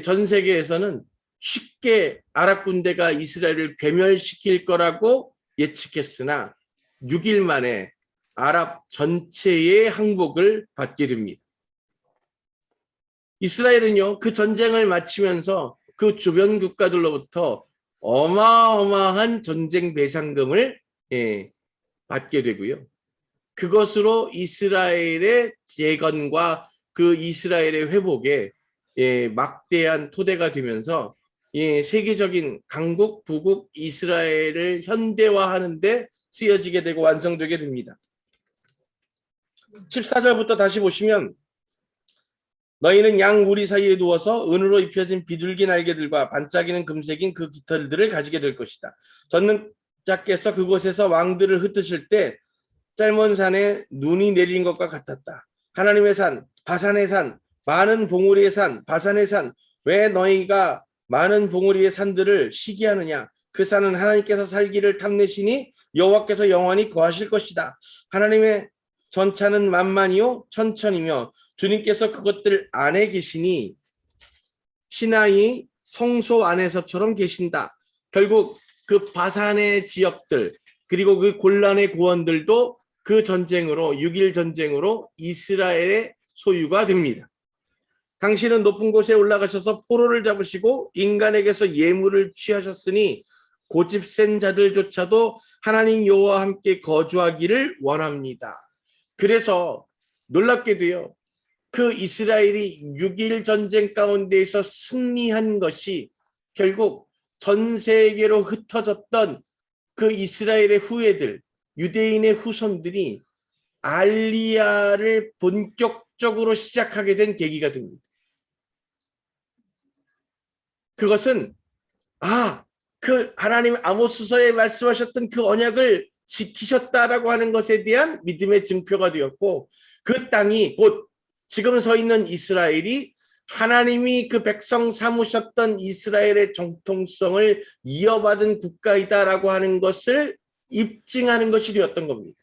전 세계에서는 쉽게 아랍 군대가 이스라엘을 괴멸시킬 거라고 예측했으나 6일 만에 아랍 전체의 항복을 받게 됩니다. 이스라엘은요, 그 전쟁을 마치면서 그 주변 국가들로부터 어마어마한 전쟁 배상금을 받게 되고요. 그것으로 이스라엘의 재건과 그 이스라엘의 회복에 막대한 토대가 되면서 세계적인 강국, 부국 이스라엘을 현대화하는 데 쓰여지게 되고 완성되게 됩니다. 14절부터 다시 보시면 너희는 양 우리 사이에 누워서 은으로 입혀진 비둘기 날개들과 반짝이는 금색인 그 깃털들을 가지게 될 것이다. 전능자께서 그곳에서 왕들을 흩으실 때 짧은 산에 눈이 내린 것과 같았다. 하나님의 산, 바산의 산, 많은 봉우리의 산, 바산의 산, 왜 너희가 많은 봉우리의 산들을 시기하느냐? 그 산은 하나님께서 살기를 탐내시니 여호와께서 영원히 거하실 것이다. 하나님의 전차는 만만이요 천천이며 주님께서 그것들 안에 계시니 시나이 성소 안에서처럼 계신다. 결국 그 바산의 지역들 그리고 그 골란의 고원들도 그 전쟁으로 6.1 전쟁으로 이스라엘의 소유가 됩니다. 당신은 높은 곳에 올라가셔서 포로를 잡으시고 인간에게서 예물을 취하셨으니 고집 센 자들조차도 하나님 여호와와 함께 거주하기를 원합니다. 그래서 놀랍게도요. 그 이스라엘이 6.1 전쟁 가운데에서 승리한 것이 결국 전 세계로 흩어졌던 그 이스라엘의 후예들, 유대인의 후손들이 알리야를 본격적으로 시작하게 된 계기가 됩니다. 그것은 그 하나님 아모스서에 말씀하셨던 그 언약을 지키셨다라고 하는 것에 대한 믿음의 증표가 되었고 그 땅이 곧 지금 서 있는 이스라엘이 하나님이 그 백성 삼으셨던 이스라엘의 정통성을 이어받은 국가이다라고 하는 것을 입증하는 것이 되었던 겁니다.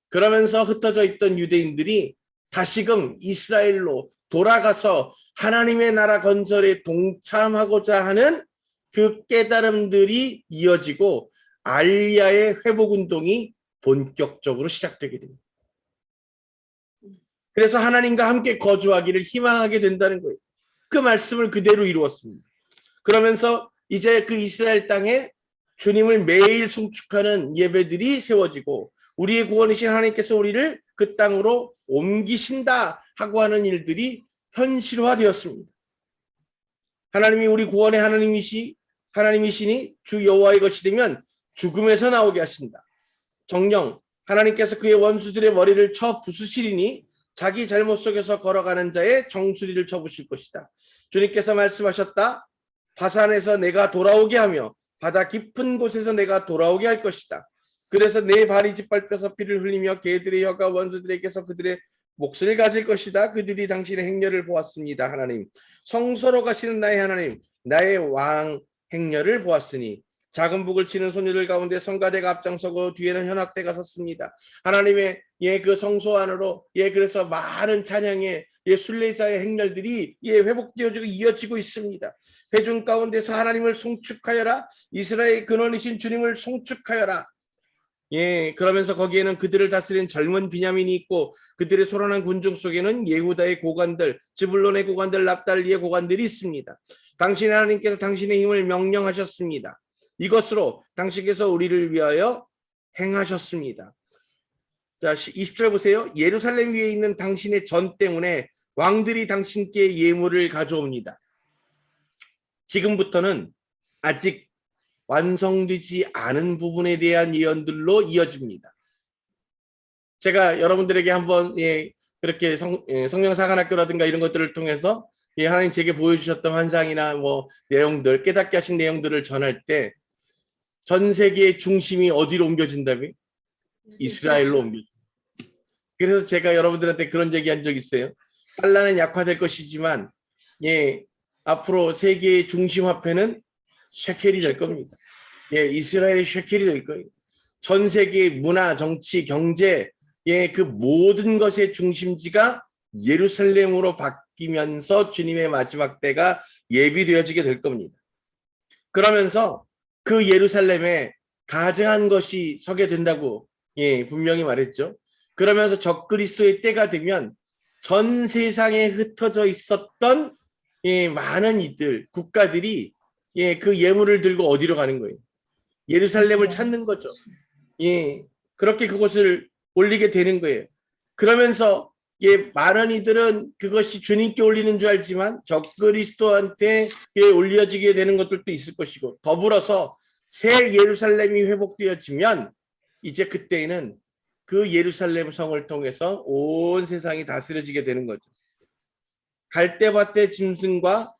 그러면서 흩어져 있던 유대인들이 다시금 이스라엘로 돌아가서 하나님의 나라 건설에 동참하고자 하는 그 깨달음들이 이어지고 알리야의 회복운동이 본격적으로 시작되게 됩니다. 그래서 하나님과 함께 거주하기를 희망하게 된다는 거예요. 그 말씀을 그대로 이루었습니다. 그러면서 이제 그 이스라엘 땅에 주님을 매일 송축하는 예배들이 세워지고 우리의 구원이신 하나님께서 우리를 그 땅으로 옮기신다 하고 하는 일들이 현실화되었습니다. 하나님이 우리 구원의 하나님이시니 주 여호와의 것이 되면 죽음에서 나오게 하신다. 정령 하나님께서 그의 원수들의 머리를 쳐 부수시리니 자기 잘못 속에서 걸어가는 자의 정수리를 쳐부실 것이다. 주님께서 말씀하셨다. 바산에서 내가 돌아오게 하며 바다 깊은 곳에서 내가 돌아오게 할 것이다. 그래서 내 발이 짓밟혀서 피를 흘리며 개들의 혀가 원수들에게서 그들의 몫을 가질 것이다. 그들이 당신의 행렬을 보았습니다. 하나님 성소로 가시는 나의 하나님 나의 왕 행렬을 보았으니 작은 북을 치는 소녀들 가운데 성가대가 앞장서고 뒤에는 현악대가 섰습니다. 하나님의 그 성소 안으로 그래서 많은 찬양의 순례자의 행렬들이 회복되어지고 이어지고 있습니다. 회중 가운데서 하나님을 송축하여라. 이스라엘 근원이신 주님을 송축하여라. 그러면서 거기에는 그들을 다스린 젊은 비냐민이 있고 그들의 소란한 군중 속에는 예후다의 고관들, 지불론의 고관들, 납달리의 고관들이 있습니다. 당신의 하나님께서 당신의 힘을 명령하셨습니다. 이것으로 당신께서 우리를 위하여 행하셨습니다. 자, 20절 보세요. 예루살렘 위에 있는 당신의 전 때문에 왕들이 당신께 예물을 가져옵니다. 지금부터는 아직 완성되지 않은 부분에 대한 예언들로 이어집니다. 제가 여러분들에게 한번 그렇게 성령 사관학교라든가 이런 것들을 통해서 하나님 제게 보여주셨던 환상이나 내용들, 깨닫게 하신 내용들을 전할 때 전 세계의 중심이 어디로 옮겨진다고요? 이스라엘로 옮겨집니다. 그래서 제가 여러분들한테 그런 얘기한 적 있어요. 달러는 약화될 것이지만 앞으로 세계의 중심 화폐는 셰켈이 될 겁니다. 예, 이스라엘의 셰켈이 될 거예요. 전 세계의 문화, 정치, 경제, 예, 그 모든 것의 중심지가 예루살렘으로 바뀌면서 주님의 마지막 때가 예비되어지게 될 겁니다. 그러면서 그 예루살렘에 가증한 것이 서게 된다고 예, 분명히 말했죠. 그러면서 적그리스도의 때가 되면 전 세상에 흩어져 있었던 예, 많은 이들, 국가들이 예, 그 예물을 들고 어디로 가는 거예요? 예루살렘을 찾는 거죠. 예, 그렇게 그것을 올리게 되는 거예요. 그러면서 예, 많은 이들은 그것이 주님께 올리는 줄 알지만 적그리스도한테 예, 올려지게 되는 것들도 있을 것이고, 더불어서 새 예루살렘이 회복되어지면 이제 그때에는 그 예루살렘 성을 통해서 온 세상이 다스려지게 되는 거죠. 갈대밭의 짐승과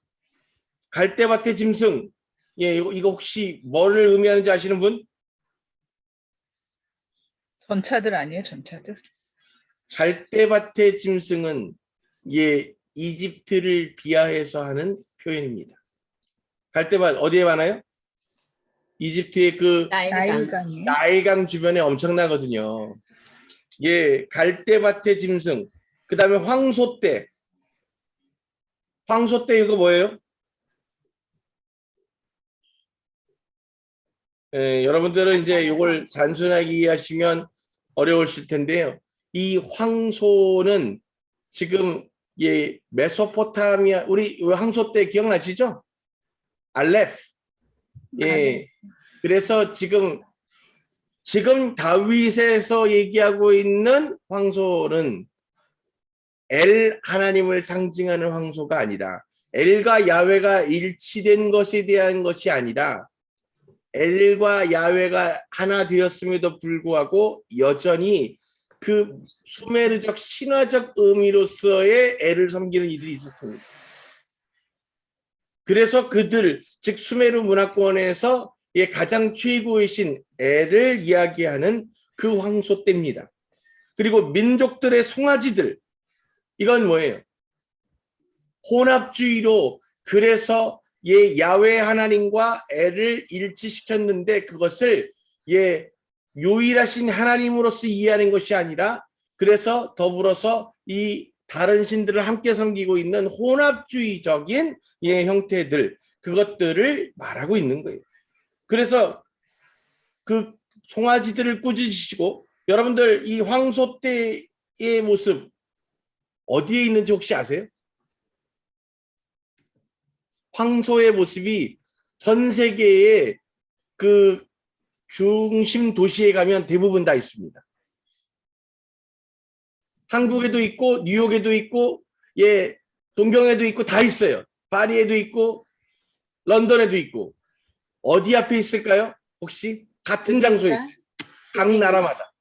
갈대밭의 짐승, 예, 이거 혹시 뭐를 의미하는지 아시는 분? 전차들 아니에요, 전차들? 갈대밭의 짐승은 예, 이집트를 비하해서 하는 표현입니다. 갈대밭 어디에 많아요? 이집트의 그 나일강이에요. 나일강 주변에 엄청나거든요. 예, 갈대밭의 짐승, 그 다음에 황소떼. 황소떼 이거 뭐예요? 예, 여러분들은 이제 이걸 단순하게 이해하시면 어려우실 텐데요. 이 황소는 지금 예, 메소포타미아, 우리 황소떼 기억나시죠? 알렙. 예. 그래서 지금 다윗에서 얘기하고 있는 황소는 엘 하나님을 상징하는 황소가 아니라, 엘과 야훼가 일치된 것에 대한 것이 아니라 엘과 야훼가 하나 되었음에도 불구하고 여전히 그 수메르적 신화적 의미로서의 엘을 섬기는 이들이 있었습니다. 그래서 그들, 즉 수메르 문화권에서 가장 최고의 신 엘을 이야기하는 그 황소떼입니다. 그리고 민족들의 송아지들, 이건 뭐예요? 혼합주의로, 그래서 야훼 하나님과 엘을 일치시켰는데 그것을 유일하신 하나님으로서 이해하는 것이 아니라, 그래서 더불어서 이 다른 신들을 함께 섬기고 있는 혼합주의적인 형태들, 그것들을 말하고 있는 거예요. 그래서 그 송아지들을 꾸짖으시고, 여러분들 이 황소떼의 모습 어디에 있는지 혹시 아세요? 황소의 모습이 전 세계의 그 중심 도시에 가면 대부분 다 있습니다. 한국에도 있고 뉴욕에도 있고 동경에도 있고 다 있어요. 파리에도 있고 런던에도 있고. 어디 앞에 있을까요? 혹시 같은 장소에 있어요. 각 나라마다.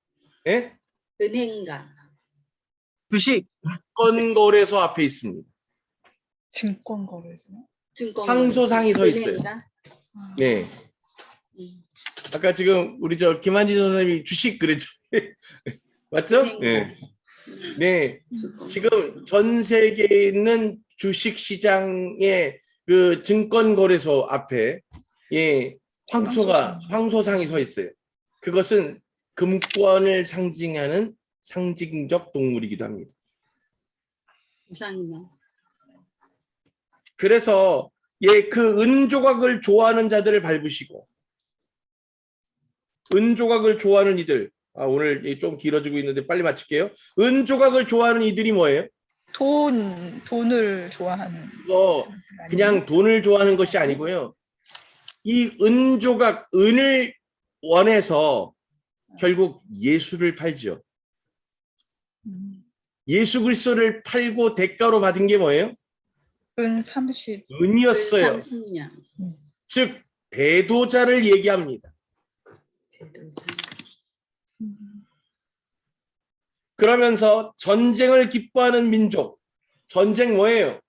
예? 은행가. 주식. 증권거래소 앞에 있습니다. 증권거래소. 황소상이 서 있어요. 은행가? 네. 아까 지금 우리 김한진 선생님이 주식 그랬죠. 맞죠? 네. 네. 지금 전 세계에 있는 주식 시장의 그 증권거래소 앞에 황소상이 서 있어요. 그것은 금권을 상징하는 상징적 동물이기도 합니다. 우상이요. 그래서 그 은조각을 좋아하는 자들을 밟으시고, 은조각을 좋아하는 이들, 오늘 좀 길어지고 있는데 빨리 마칠게요. 은조각을 좋아하는 이들이 뭐예요? 돈을 좋아하는. 그냥 돈을 좋아하는 것이 아니고요. 이 은조각, 은을 원해서 결국 예수를 팔죠. 예수 그리스도를 팔고 대가로 받은 게 뭐예요? 은 30. 은이었어요. 30년. 즉 배도자를 얘기합니다. 그러면서 전쟁을 기뻐하는 민족. 전쟁 뭐예요?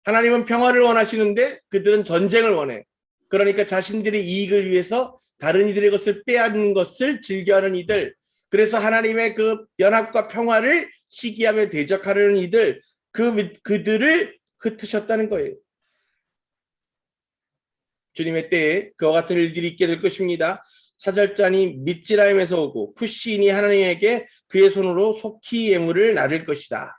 하나님은 평화를 원하시는데 그들은 전쟁을 원해. 그러니까 자신들의 이익을 위해서 다른 이들의 것을 빼앗는 것을 즐겨하는 이들. 그래서 하나님의 그 연합과 평화를 시기하며 대적하려는 이들, 그들을 흩으셨다는 거예요. 주님의 때에 그와 같은 일들이 있게 될 것입니다. 사절단이 미츠라임에서 오고 쿠시인이 하나님에게 그의 손으로 속히 예물을 나를 것이다.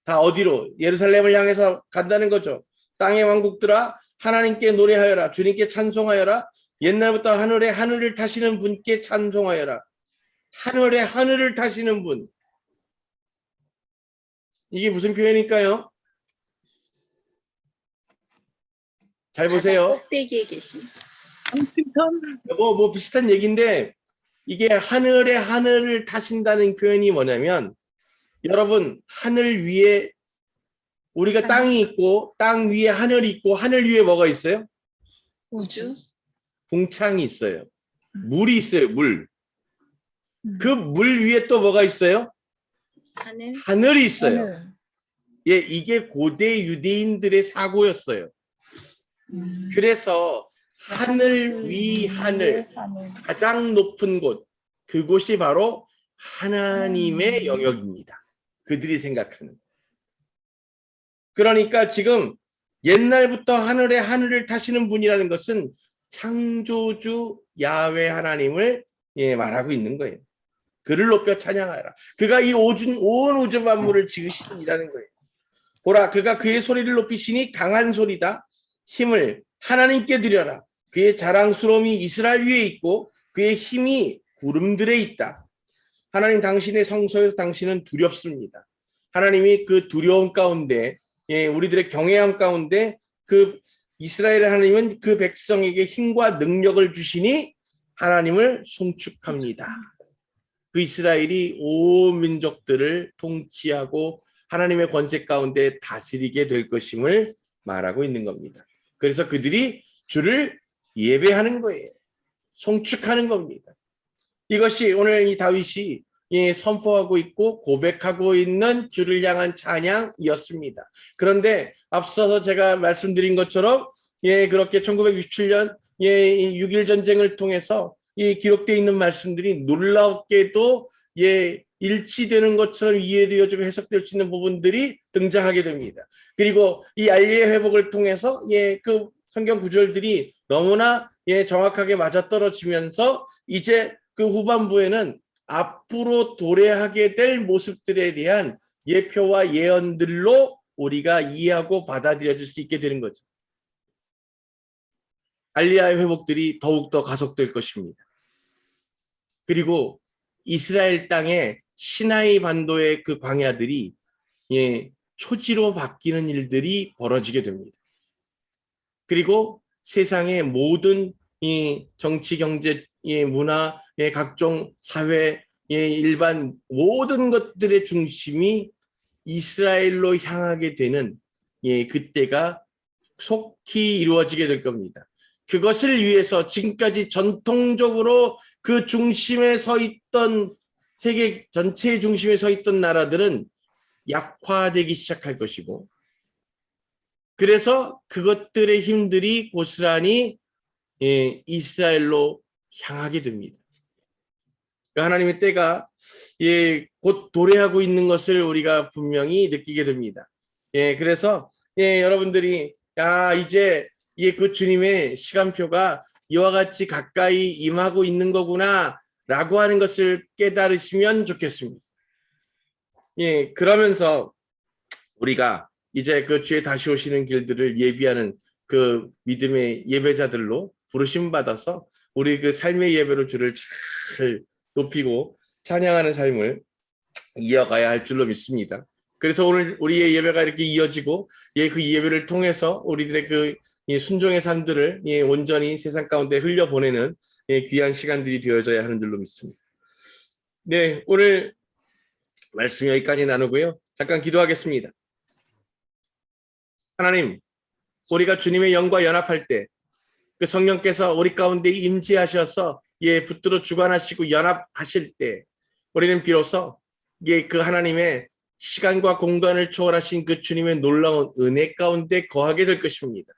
다 어디로? 예루살렘을 향해서 간다는 거죠. 땅의 왕국들아 하나님께 노래하여라. 주님께 찬송하여라. 옛날부터 하늘에 하늘을 타시는 분께 찬송하여라. 하늘에 하늘을 타시는 분. 이게 무슨 표현일까요? 잘 바다 보세요. 꼭대기에 계신. 뭐 비슷한 얘기인데 이게 하늘에 하늘을 타신다는 표현이 뭐냐면 여러분 하늘 위에 우리가 땅이 있고 땅 위에 하늘이 있고 하늘 위에 뭐가 있어요? 우주. 궁창이 있어요. 물이 있어요. 물. 그 물 위에 또 뭐가 있어요? 하늘. 하늘이 있어요. 예, 이게 고대 유대인들의 사고였어요. 그래서 하늘 위 하늘 가장 높은 곳 그곳이 바로 하나님의 영역입니다. 그들이 생각하는. 그러니까 지금 옛날부터 하늘에 하늘을 타시는 분이라는 것은 창조주 야훼 하나님을 말하고 있는 거예요. 그를 높여 찬양하라. 그가 이 온 우주 만물을 지으신 분이라는 거예요. 보라, 그가 그의 소리를 높이시니 강한 소리다. 힘을 하나님께 드려라. 그의 자랑스러움이 이스라엘 위에 있고 그의 힘이 구름들에 있다. 하나님 당신의 성소에서 당신은 두렵습니다. 하나님이 그 두려움 가운데 우리들의 경외함 가운데 그 이스라엘 하나님은 그 백성에게 힘과 능력을 주시니 하나님을 송축합니다. 그 이스라엘이 온 민족들을 통치하고 하나님의 권세 가운데 다스리게 될 것임을 말하고 있는 겁니다. 그래서 그들이 주를 예배하는 거예요. 송축하는 겁니다. 이것이 오늘 이 다윗이 선포하고 있고 고백하고 있는 주를 향한 찬양이었습니다. 그런데 앞서서 제가 말씀드린 것처럼 그렇게 1967년 6.1 전쟁을 통해서 기록되어 있는 말씀들이 놀랍게도 일치되는 것처럼 이해되어지고 해석될 수 있는 부분들이 등장하게 됩니다. 그리고 이 알리의 회복을 통해서 그 성경 구절들이 너무나 정확하게 맞아떨어지면서 이제 그 후반부에는 앞으로 도래하게 될 모습들에 대한 예표와 예언들로 우리가 이해하고 받아들여질 수 있게 되는 거죠. 알리야의 회복들이 더욱더 가속될 것입니다. 그리고 이스라엘 땅의 시나이 반도의 그 광야들이 초지로 바뀌는 일들이 벌어지게 됩니다. 그리고 세상의 모든 정치, 경제, 문화, 각종 사회, 일반 모든 것들의 중심이 이스라엘로 향하게 되는 그때가 속히 이루어지게 될 겁니다. 그것을 위해서 지금까지 전통적으로 그 중심에 서 있던 세계 전체의 중심에 서 있던 나라들은 약화되기 시작할 것이고 그래서 그것들의 힘들이 고스란히 이스라엘로 향하게 됩니다. 하나님의 때가 곧 도래하고 있는 것을 우리가 분명히 느끼게 됩니다. 그래서 여러분들이 이제 그 주님의 시간표가 이와 같이 가까이 임하고 있는 거구나 라고 하는 것을 깨달으시면 좋겠습니다. 그러면서 우리가 이제 그 주의 다시 오시는 길들을 예비하는 그 믿음의 예배자들로 부르심 받아서 우리 그 삶의 예배로 주를 잘 높이고 찬양하는 삶을 이어가야 할 줄로 믿습니다. 그래서 오늘 우리의 예배가 이렇게 이어지고 그 예배를 통해서 우리들의 그 순종의 삶들을 온전히 세상 가운데 흘려보내는 귀한 시간들이 되어져야 하는 줄로 믿습니다. 네, 오늘 말씀 여기까지 나누고요. 잠깐 기도하겠습니다. 하나님, 우리가 주님의 영과 연합할 때 그 성령께서 우리 가운데 임재하셔서 붙들어 주관하시고 연합하실 때 우리는 비로소 그 하나님의 시간과 공간을 초월하신 그 주님의 놀라운 은혜 가운데 거하게 될 것입니다.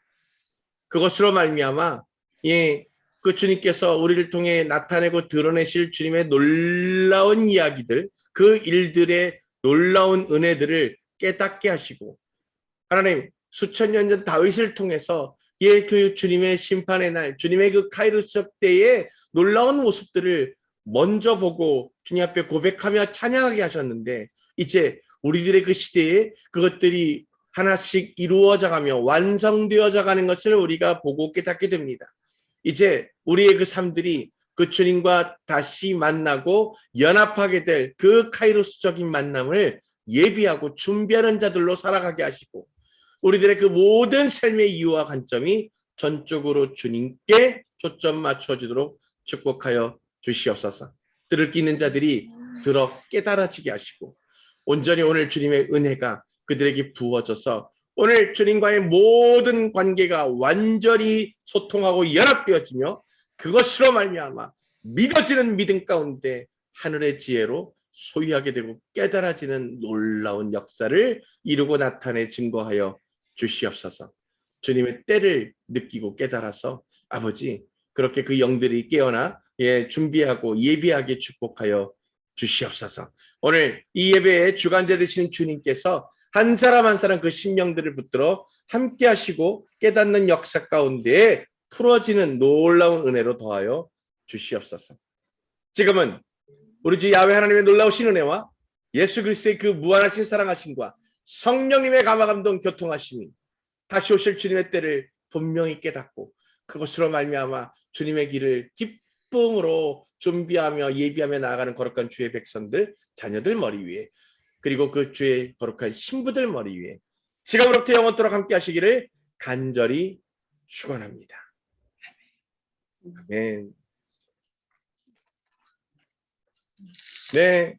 그것으로 말미암아 그 주님께서 우리를 통해 나타내고 드러내실 주님의 놀라운 이야기들, 그 일들의 놀라운 은혜들을 깨닫게 하시고 하나님 수천 년 전 다윗을 통해서 그 주님의 심판의 날, 주님의 그 카이로스적 때의 놀라운 모습들을 먼저 보고 주님 앞에 고백하며 찬양하게 하셨는데, 이제 우리들의 그 시대에 그것들이 하나씩 이루어져가며 완성되어져 가는 것을 우리가 보고 깨닫게 됩니다. 이제 우리의 그 삶들이 그 주님과 다시 만나고 연합하게 될 그 카이로스적인 만남을 예비하고 준비하는 자들로 살아가게 하시고, 우리들의 그 모든 삶의 이유와 관점이 전적으로 주님께 초점 맞춰지도록 축복하여 주시옵소서. 들을 끼는 자들이 들어 깨달아지게 하시고, 온전히 오늘 주님의 은혜가 그들에게 부어져서 오늘 주님과의 모든 관계가 완전히 소통하고 연합되어지며, 그것으로 말미암아 믿어지는 믿음 가운데 하늘의 지혜로 소유하게 되고 깨달아지는 놀라운 역사를 이루고 나타내 증거하여 주시옵소서. 주님의 때를 느끼고 깨달아서 아버지 그렇게 그 영들이 깨어나 준비하고 예비하게 축복하여 주시옵소서. 오늘 이 예배의 주관자 되시는 주님께서 한 사람 한 사람 그 심령들을 붙들어 함께 하시고 깨닫는 역사 가운데 풀어지는 놀라운 은혜로 더하여 주시옵소서. 지금은 우리 주 야훼 하나님의 놀라우신 은혜와 예수 그리스도의 그 무한하신 사랑하심과 성령님의 감화감동 교통하심이 다시 오실 주님의 때를 분명히 깨닫고 그것으로 말미암아 주님의 길을 기쁨으로 준비하며 예비하며 나아가는 거룩한 주의 백성들, 자녀들 머리 위에, 그리고 그 주의 거룩한 신부들 머리 위에 지금으로부터 영원토록 함께 하시기를 간절히 축원합니다. 아멘. 네,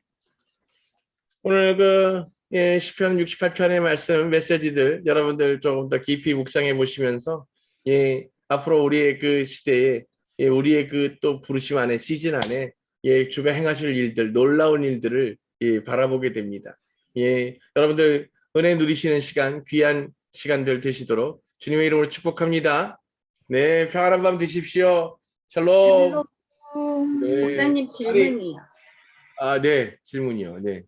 오늘 시편 68편의 말씀 메시지들 여러분들 조금 더 깊이 묵상해 보시면서 앞으로 우리의 그 시대에 우리의 그 또 부르심 안에 시즌 안에 주가 행하실 일들, 놀라운 일들을 바라보게 됩니다. 여러분들 은혜 누리시는 시간, 귀한 시간들 되시도록 주님의 이름으로 축복합니다. 네, 평안한 밤 되십시오. 샬롬. 네. 목사님 질문이요. 네, 질문이요. 네.